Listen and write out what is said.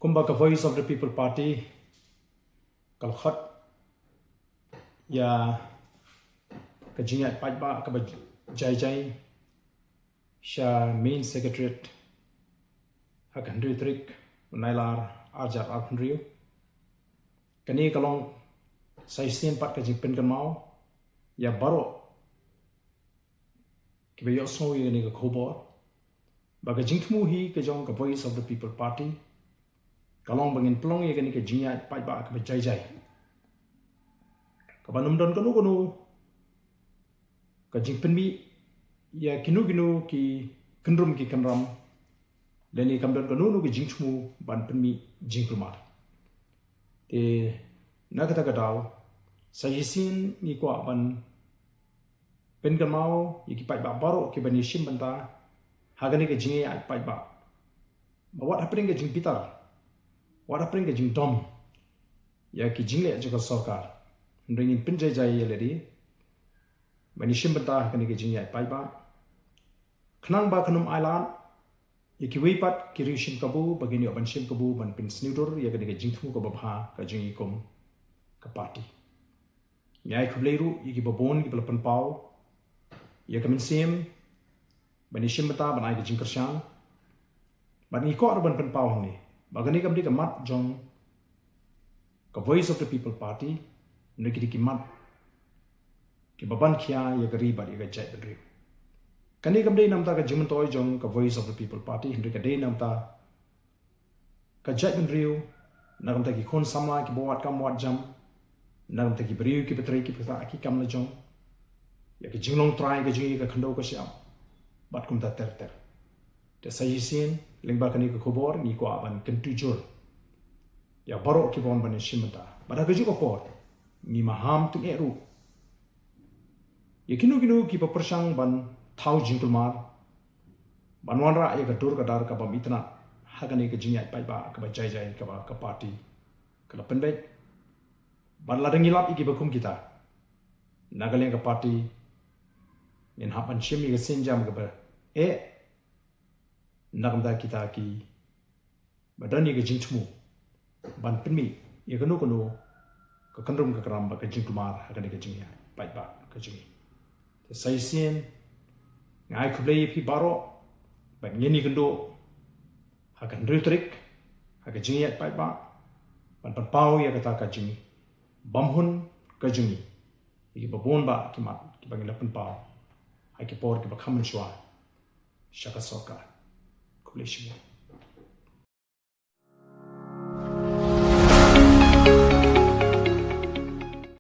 kumba ka Voice of the People Party kalkhat ya ka jingat pajba ka jai sha main secretariat hakandri trik nailar ajar alhandriu kani kalong saisen pat ka jingpen kan mau ya baro kibayo so ni ka khobor baga jingthmu hi ka jong ka Voice of the People Party kalong bangin plong ye kani ka jingat pajba ka jai ka banum don kanu ka jing pynmih ya kinu ki kenrum ki kenram leni kamdon kanu ki jingthmu ban pynmih jingkulmar te nakata kadau sayisin ni kwa ban pen kamau yiki pajba baro ki bani shim banta hagani ka jinge ai pajba but what happening ka jing pitar what happening ka jing dom ya ki jingle aja sarkar ndringin pinjai jai yeledi bani shim banta hagani ka jinge ai pajba khnang ba khanum ailan yiki weipat ki rishim kabu bagini ban shim kabu ban pin snidur ya ka jingthmu ka babha ka jingi kom ka party nyai khubleiru yiki babon ki pelapan pau ya kamin sim bani shim banta banai ka jingkershan bani ko arban pen pau ni bagani kamdi ka mat jong ka Voice of the People Party niki ki mat ki baban khia ya gari ba ya jai bedri kani kamdi namta ka jimentoy jong ka Voice of the People Party hindi ka day namta ka jai bedriu nagamta ki khon samla ki bawat kam wat jam nagamta ki beriu ki petri ki pesa ki kam la jong ya ki jinglong try ka jingi ka khando ka siam bat kum ta ter te sayisin lengba kani ka khobor ni ko aban kentujur ya baro ki bon ban shimata bada ka juko por ni maham tu eru ya kinu ki papersang ban thau jingkulmar banwanra ya ka dur ka dar ka bam itna hagani ka jingai pai ba ka ba jai ka party ka pendek ban ladang ilap iki bakum kita nagaleng ka party nin hapan shimi ka senjam ka ba nagamda kita ki badani ka jingthmu ban pynmih ya kanu ka kanrum ka karam ba ka jingkulmar hagani ka jingai pai ba ka jingi saisen ngai khublei phi baro ban ngeni kendo hakan rutrik hakan jingi pai ba ban pau ya kata ka jingi bamhun ka jingi ki babon ba ki mat ki bangila pen pau hai ki por ki ba khamun shwa shaka soka khublei shi